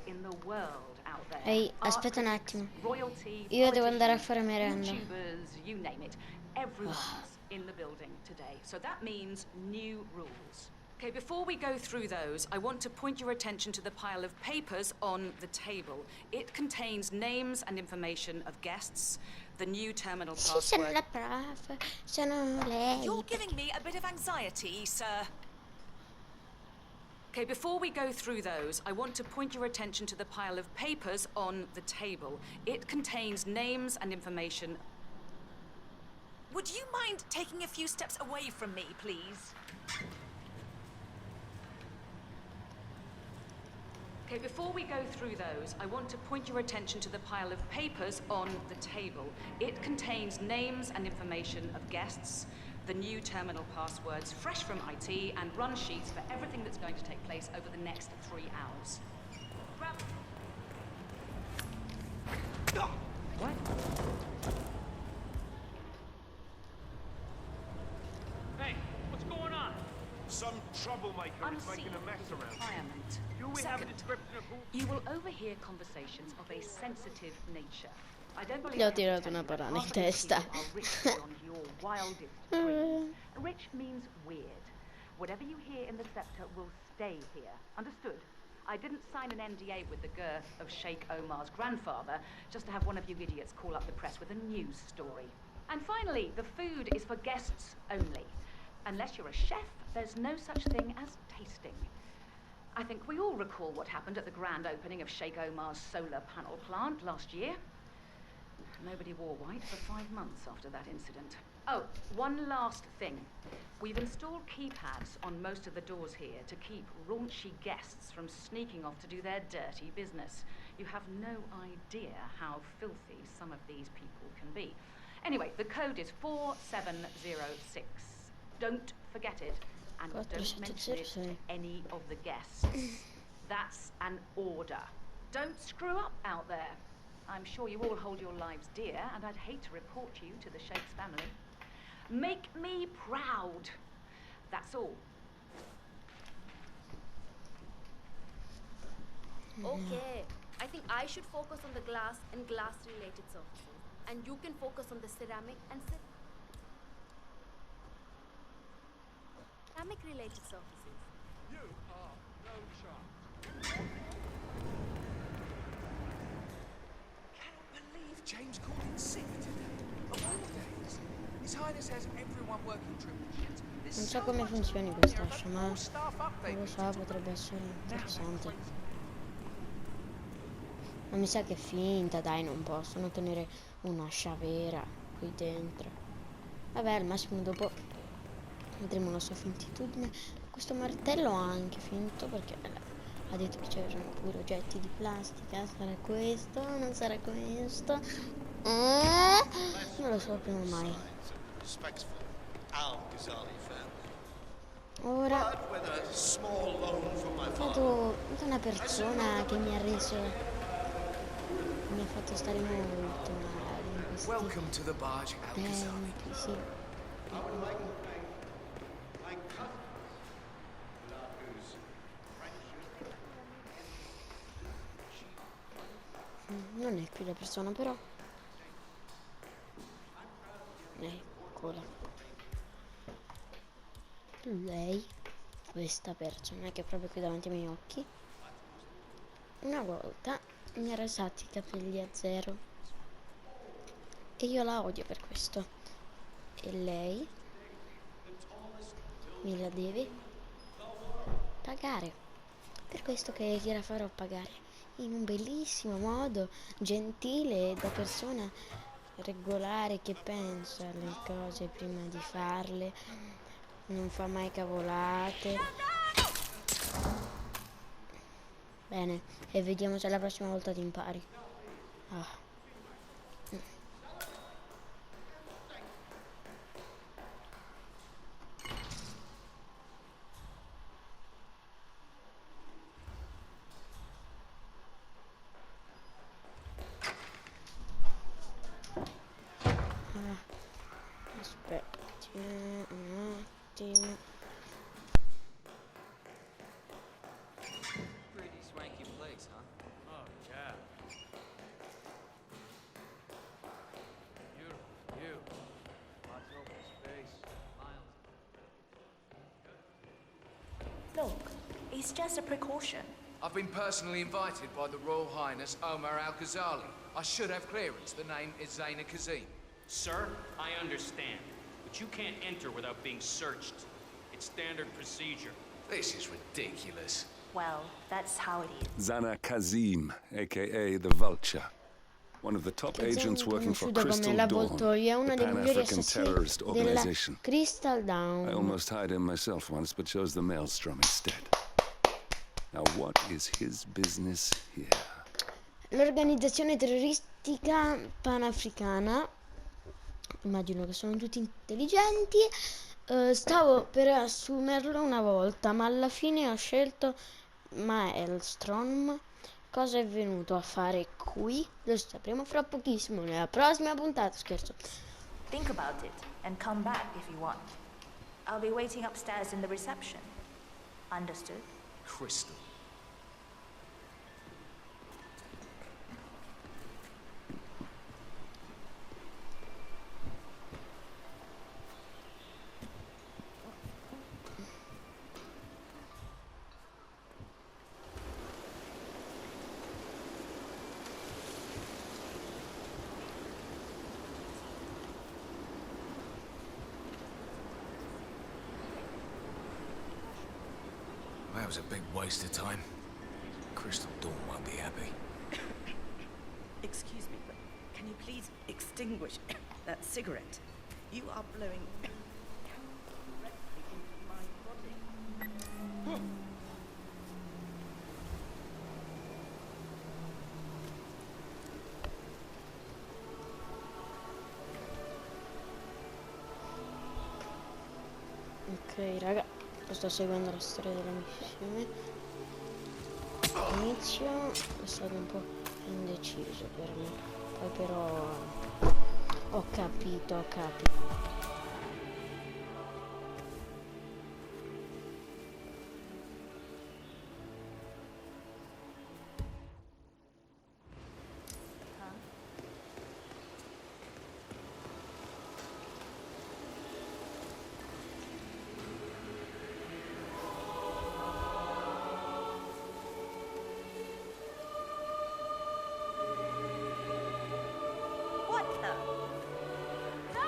in the world out there. Ehi, Art aspetta un critics, attimo. royalty, Io devo andare a politicians, fare merenda. YouTubers, you name it. Everyone's in the building today. So that means new rules. Okay, before we go through those, I want to point your attention to the pile of papers on the table. It contains names and information of guests, the new terminal Sì, sono password. la prof, sono lei. You're giving me a bit of anxiety, sir. Okay, before we go through those, I want to point your attention to the pile of papers on the table. It contains names and information. Would you mind taking a few steps away from me, please? Okay, before we go through those, I want to point your attention to the pile of papers on the table. It contains names and information of guests, the new terminal passwords, fresh from IT, and run sheets for everything that's going to take place over the next 3 hours. What? Hey, what's going on? Some troublemaker is making a mess around. Environment. Do we have a description of who? You will overhear conversations of a sensitive nature. I don't believe Gli ho I have to tirato tell una you that banana in half of these testa. people are rich beyond your wildest dreams. Rich means weird. Whatever you hear in the scepter will stay here. Understood? I didn't sign an NDA with the girth of Sheikh Omar's grandfather just to have one of you idiots call up the press with a news story. And finally, the food is for guests only. Unless you're a chef, there's no such thing as tasting. I think we all recall what happened at the grand opening of Sheikh Omar's solar panel plant last year. Nobody wore white for 5 months after that incident. Oh, one last thing. We've installed keypads on most of the doors here to keep raunchy guests from sneaking off to do their dirty business. You have no idea how filthy some of these people can be. Anyway, the code is 4706. Don't forget it, and don't mention it to any of the guests. That's an order. Don't screw up out there. I'm sure you all hold your lives dear, and I'd hate to report you to the Sheikh's family. Make me proud. That's all. Okay, I think I should focus on the glass and glass-related surfaces, and you can focus on the ceramic-related surfaces. You are no chance. Cannot believe James called in sick today. Of all days. His Highness has everyone working triple shifts. Non so come funzioni questa ascia, ma non lo so, potrebbe essere interessante. Ma mi sa che è finta, dai, non possono tenere un'ascia vera qui dentro. Vabbè, al massimo dopo vedremo la sua fintitudine. Questo martello ha anche finto perché ha detto che c'erano pure oggetti di plastica. Sarà questo? Non sarà questo? Non lo sapremo mai. Ora vedo una persona che mi ha reso, mi ha fatto stare molto male in questi tempi, sì. Non è qui la persona, però eccola. Lei, questa persona che è proprio qui davanti ai miei occhi, una volta mi ha rasato i capelli a zero e io la odio per questo, e lei me la deve pagare. Per questo che gliela farò pagare in un bellissimo modo, gentile, da persona regolare che pensa alle cose prima di farle, non fa mai cavolate. Bene, e vediamo se la prossima volta ti impari. Aspetti un attimo. Pretty swanky place, huh? It's just a precaution. I've been personally invited by the Royal Highness Omar Al-Ghazali. I should have clearance. The name is Zaina Kazim. Sir, I understand. But you can't enter without being searched. It's standard procedure. This is ridiculous. Well, that's how it is. Zana Kazim, aka the Vulture. One of the top agents working for conosciuta Crystal come la Dawn, Voltoia, una the dei migliori Pan-African assassini terrorist della organization. Crystal I Dawn. almost hired him myself once, but chose the maelstrom instead. Now what is his business here? L'organizzazione terroristica panafricana, immagino che sono tutti intelligenti. Stavo per assumerlo una volta, ma alla fine ho scelto Maelstrom. Cosa è venuto a fare qui? Lo sapremo fra pochissimo nella prossima puntata, scherzo. Think about it and come back if you want. I'll be waiting upstairs in the reception. Understood? Crystal. That was a big waste of time. Crystal Dawn won't be happy. Excuse me, but can you please extinguish that cigarette? You are blowing directly into my body. Ok, raga, sto seguendo la storia della missione. L'inizio è stato un po' indeciso per me, poi però ho capito. What the? No!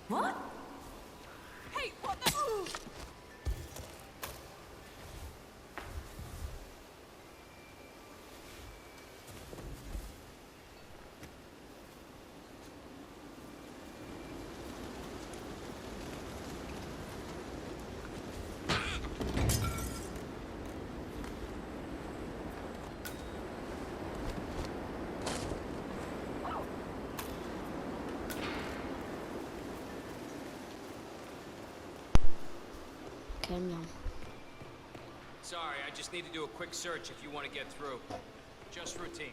What? Hey, what the? Ok, andiamo. Sorry, I just need to do a quick search if you want to get through. Just routine.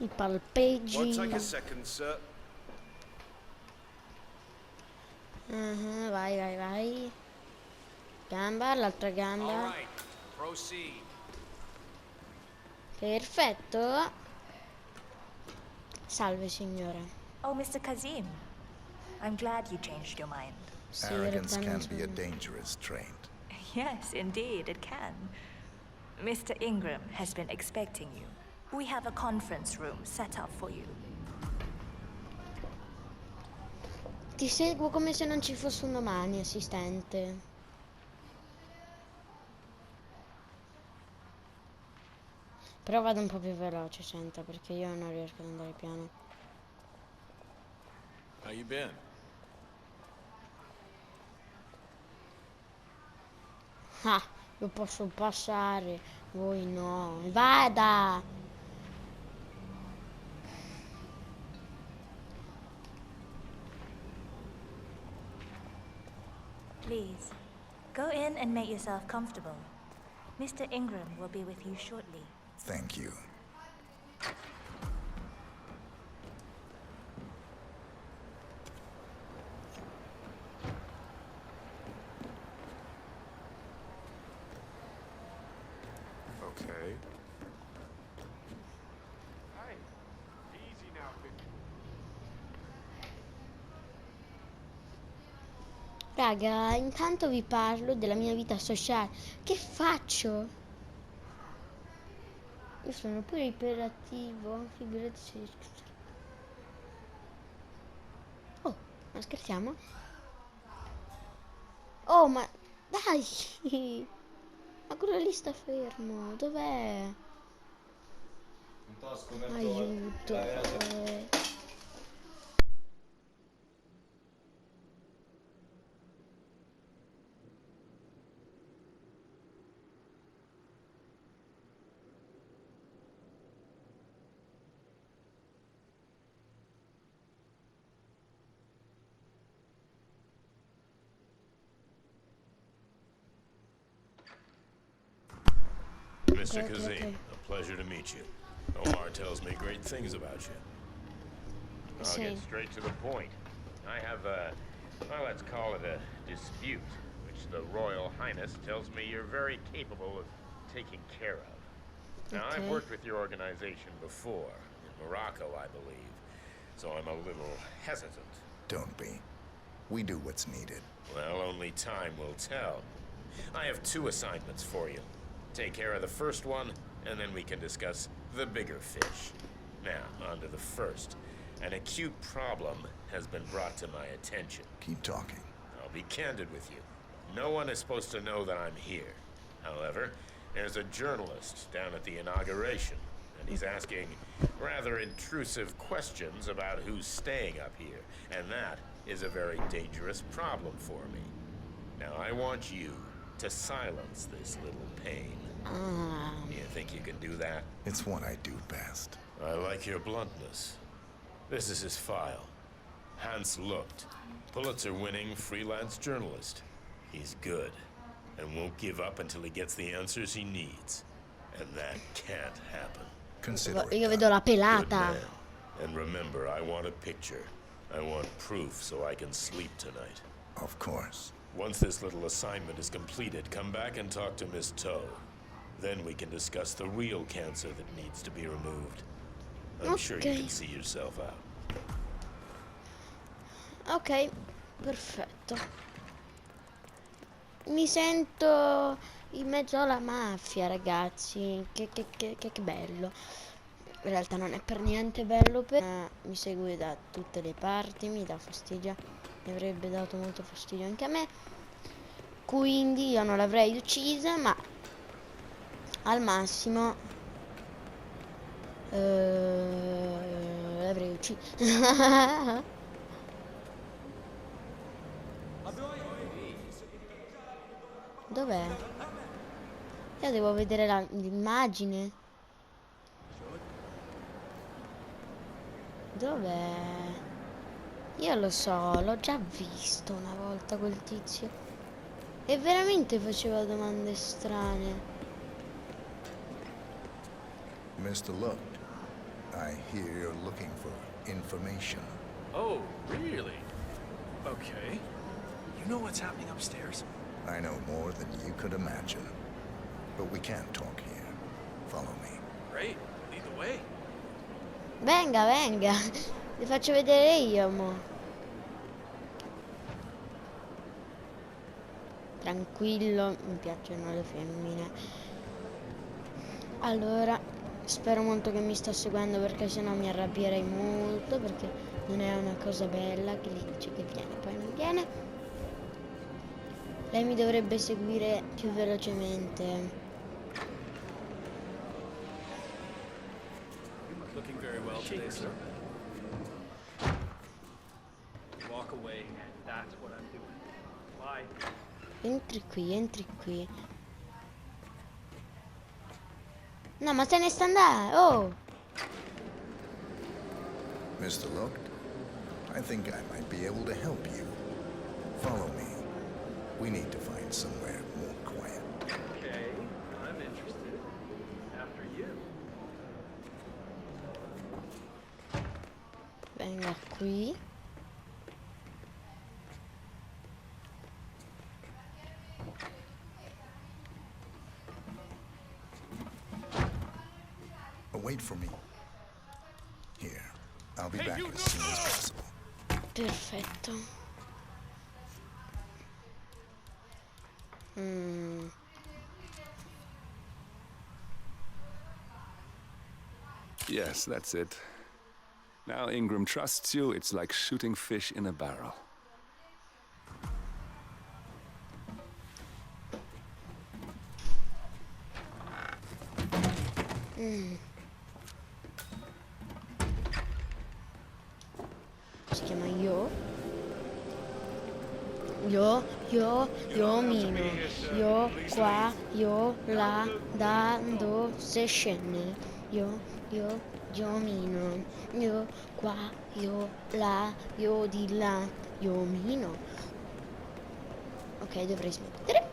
I palpeggi. Won't take a second, sir. Vai. Gamba, l'altra gamba. All right, proceed. Perfetto. Salve, signore. Oh, Mr. Kazim. I'm glad you changed your mind. Sì, Arrogance in realtà can be a non dangerous trait. Yes, indeed, it can. Mr. Ingram has been expecting you. We have a conference room set up for you. ti seguo come se non ci fosse un domani, assistente. Però vado un po' più veloce, senta, perché io non riesco ad andare piano. How you been? Ah, io posso passare, voi no. Vada! Please, go in and make yourself comfortable. Mr. Ingram will be with you shortly. Thank you. Okay. Hey, easy now, big. Raga, intanto vi parlo della mia vita sociale. Che faccio? Io sono pure iperattivo, figurati se... Oh, ma scherziamo? Oh, ma dai! Ma quello lì sta fermo, dov'è? Aiuto. Mr. Okay, Kazim, okay. a pleasure to meet you. Omar tells me great things about you. I'll Sì. get straight to the point. I have a, well, let's call it a dispute, which the Royal Highness tells me you're very capable of taking care of. Now, I've Okay. worked with your organization before, in Morocco, I believe, so I'm a little hesitant. Don't be. We do what's needed. Well, only time will tell. I have 2 assignments for you. Take care of the first one, and then we can discuss the bigger fish. Now, on to the first. An acute problem has been brought to my attention. Keep talking. I'll be candid with you. No one is supposed to know that I'm here. However, there's a journalist down at the inauguration, and he's asking rather intrusive questions about who's staying up here, and that is a very dangerous problem for me. Now, I want you to silence this little pain. You think you can do that? It's what I do best. I like your bluntness. This is his file. Hans Lucht, Pulitzer-winning freelance journalist. He's good, and won't give up until he gets the answers he needs. And that can't happen. Consider Io it vedo done. la Good pelata. man. And remember, I want a picture. I want proof so I can sleep tonight. Of course. Once this little assignment is completed, come back and talk to Miss Toe. Then we can discuss the real cancer that needs to be removed. I'm sure you Okay. can see yourself out. Ok, perfetto. Mi sento in mezzo alla mafia, ragazzi. Che bello. In realtà non è per niente bello, mi segue da tutte le parti, mi dà fastidio. Mi avrebbe dato molto fastidio anche a me. Quindi io non l'avrei uccisa, ma al massimo l'avrei uccisa. Dov'è? Io devo vedere l'immagine. Dov'è? Io lo so, l'ho già visto una volta quel tizio. E veramente faceva domande strane. Mr. Lucht, I hear you're looking for information. Oh, really? Okay. You know what's happening upstairs? I know more than you could imagine. But we can't talk here. Follow me. Great. Lead the way. Venga, venga. Vi faccio vedere io, mo. Tranquillo, mi piacciono le femmine. Allora, spero molto che mi sta seguendo perché sennò mi arrabbierei molto, perché non è una cosa bella che lei dice che viene, poi non viene. Lei mi dovrebbe seguire più velocemente. Looking very well today, sir. Walk away. That's what I'm doing. Bye. Entri qui, entri qui. No, ma te ne sta andare, oh! Mr. Looked, I think I might be able to help you. Follow me. We need to find somewhere more quiet. Okay, I'm interested. After you. Venga qui. Wait for me. Here. I'll be back as soon as possible. Perfetto. Yes, that's it. Now Ingram trusts you. It's like shooting fish in a barrel. Si chiama io mino, io qua, io là, da, do, se scende, io mino, io qua, io là, io di là, io mino. Ok, dovrei smettere.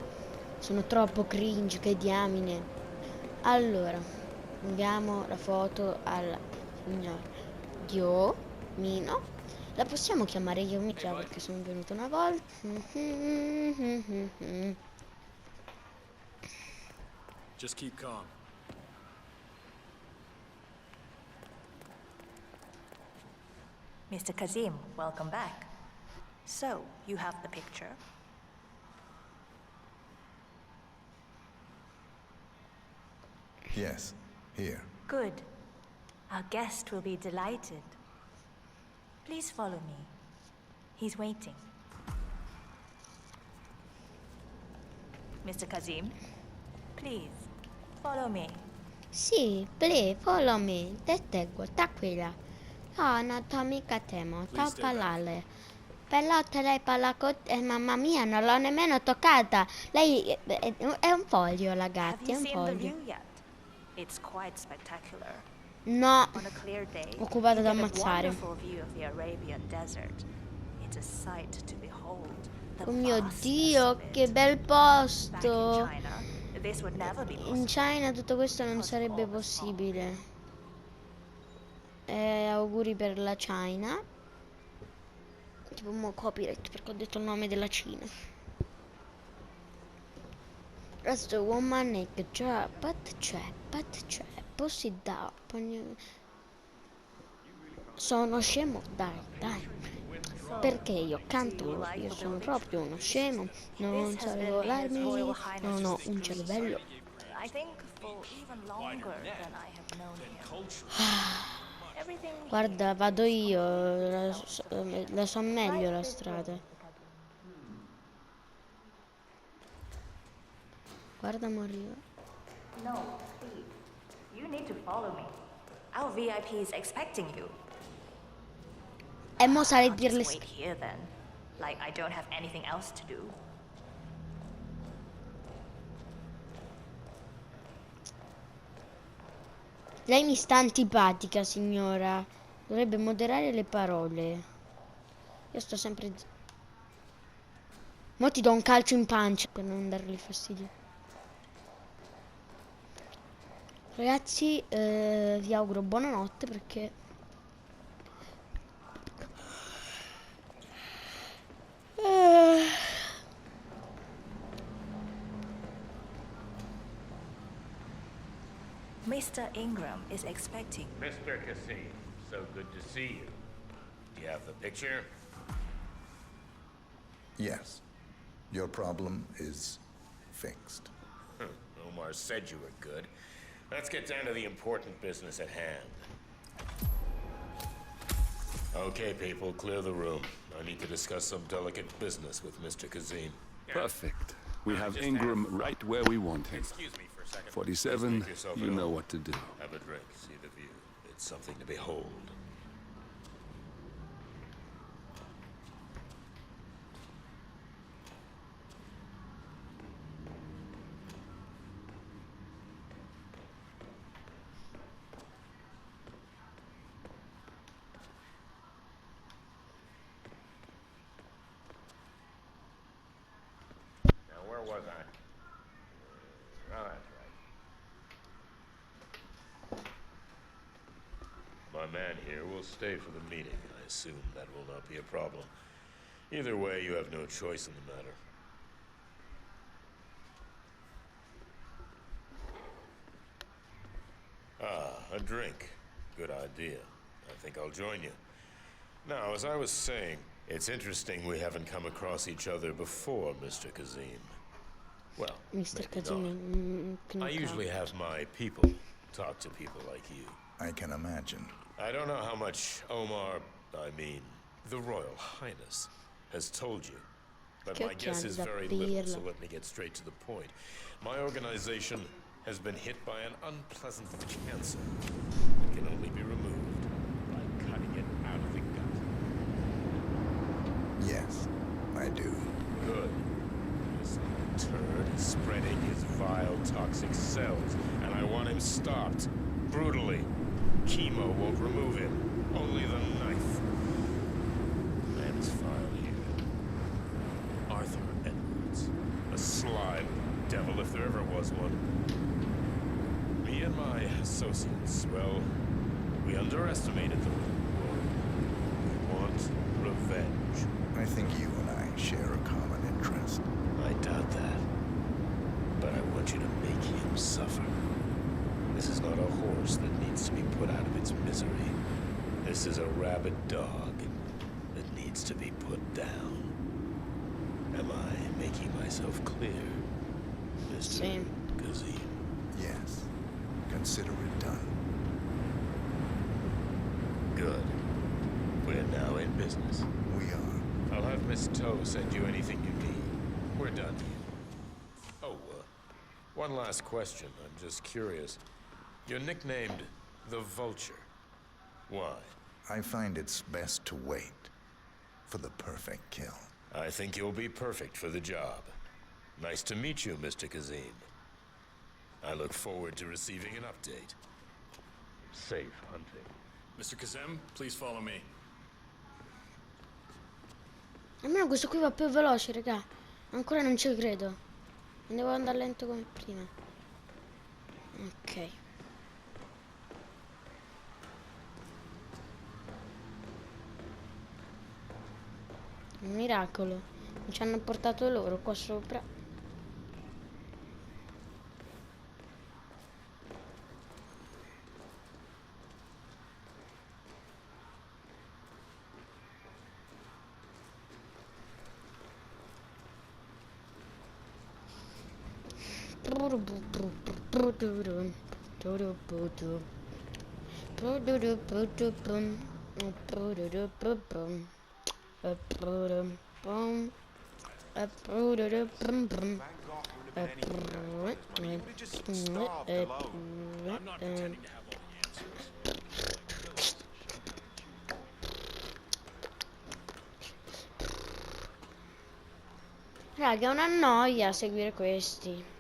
Sono troppo cringe, che diamine. Allora, andiamo la foto al signor Dio Mino. La possiamo chiamare io già perché sono venuta una volta. Just keep calm. Mr. Kazim, welcome back. So, you have the picture? Yes, here. Good. Our guest will be delighted. Please follow me. He's waiting. Mr. Kazim, please, follow me. Sì, please, follow me. Ta quella. No, tua amica temo. Ta palale. Pelotta lei parla con te. Mamma mia, non l'ho nemmeno toccata. Lei è un foglio, ragazzi, è un Have you seen the foglio. view yet? It's quite spectacular. No, On a clear day, occupata you da get a ammazzare. wonderful view of the Arabian desert. It's a sight to behold. The Oh mio vastness Dio, of it. che bel Back in posto. China, this would never be possible. In China tutto questo non because of sarebbe all the smog. possibile. Auguri per la China. Tipo mo copyright perché ho detto il nome della Cina. That's the woman naked job, but c'è, possi da. Sono scemo, dai. Perché io canto, io sono proprio uno scemo, non so regolarmi, non ho un cervello. I think for even longer than I have known him. Everything Guarda, vado io, la so meglio la strada. Guarda, Mario. No, please. You need to follow me. Our VIP is expecting you. E mo sarei I'll dirle... just wait here then. Like I don't have anything else to do. Lei mi sta antipatica, signora. Dovrebbe moderare le parole. Io sto sempre... Mo ti do un calcio in pancia per non dargli fastidio. Ragazzi, vi auguro buonanotte perché... Mr. Ingram is expecting. Mr. Cassim, so good to see you. Do you have the picture? Yes. Your problem is fixed. Omar said you were good. Let's get down to the important business at hand. Okay, people, clear the room. I need to discuss some delicate business with Mr. Kazim. Perfect. We have Ingram right where we want him. Excuse me for a second. 47, Please make yourself you at know home. what to do. Have a drink, see the view. It's something to behold. Now, where was I? Oh, that's right. My man here will stay for the meeting. I assume that will not be a problem. Either way, you have no choice in the matter. Ah, a drink. Good idea. I think I'll join you. Now, as I was saying, it's interesting we haven't come across each other before, Mr. Kazim. Well, Mr. maybe Kazim, not. I usually have my people talk to people like you. I can imagine. I don't know how much Omar, the Royal Highness, has told you. But my guess is very little, so let me get straight to the point. My organization has been hit by an unpleasant cancer. It can only be removed by cutting it out of the gut. Yes, I do. Good. This turd is spreading his vile, toxic cells, and I want him stopped. Brutally. Chemo won't remove him. Only the knife. Man's file here. Arthur Edwards. A sly devil if there ever was one. Me and my associates, well, we underestimated the little world. We want revenge. I think you and I share a common interest. I doubt that. But I want you to make him suffer. This is not a horse that needs to be put out of its misery. This is a rabid dog that needs to be put down. Am I making myself clear, Mr. Kazim? Yes. Consider it done. Good. We're now in business. We are. I'll have Miss Toe send you anything you need. We're done here. Oh, one last question. I'm just curious. You're nicknamed the Vulture. Why? I find it's best to wait for the perfect kill. I think you'll be perfect for the job. Nice to meet you, Mr. Kazim. I look forward to receiving an update. Safe hunting. Mr. Kazim, please follow me. Almeno questo qui va più veloce, raga. Ancora non ci credo. Devo andare lento come prima. Ok. Un miracolo. Mi ci hanno portato loro qua sopra. Raga, è una noia seguire questi.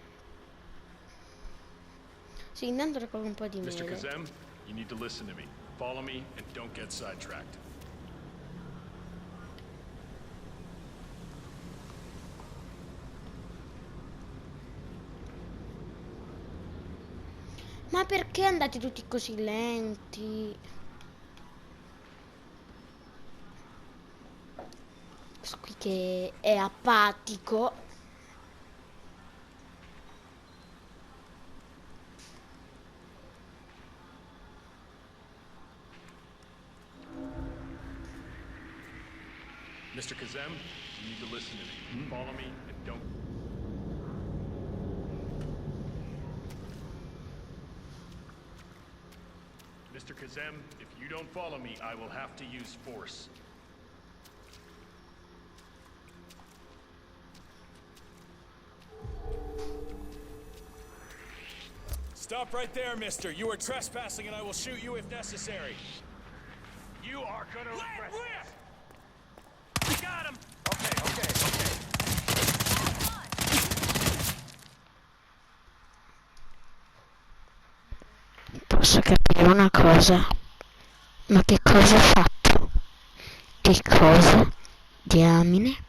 Sì, intanto raccolgo un po' di Mr. mele. Kazem, you need to listen to me. Follow me and don't get sidetracked. Ma perché andate tutti così lenti? Questo qui che è apatico. Mr. Kazem, you need to listen to me. Follow me and don't... Mr. Kazem. Because, Em, if you don't follow me, I will have to use force. Stop right there, mister. You are trespassing and I will shoot you if necessary. You are gonna regret rip! this. Got him! Okay. Posso capire una cosa, ma che cosa ho fatto? Che cosa? Diamine.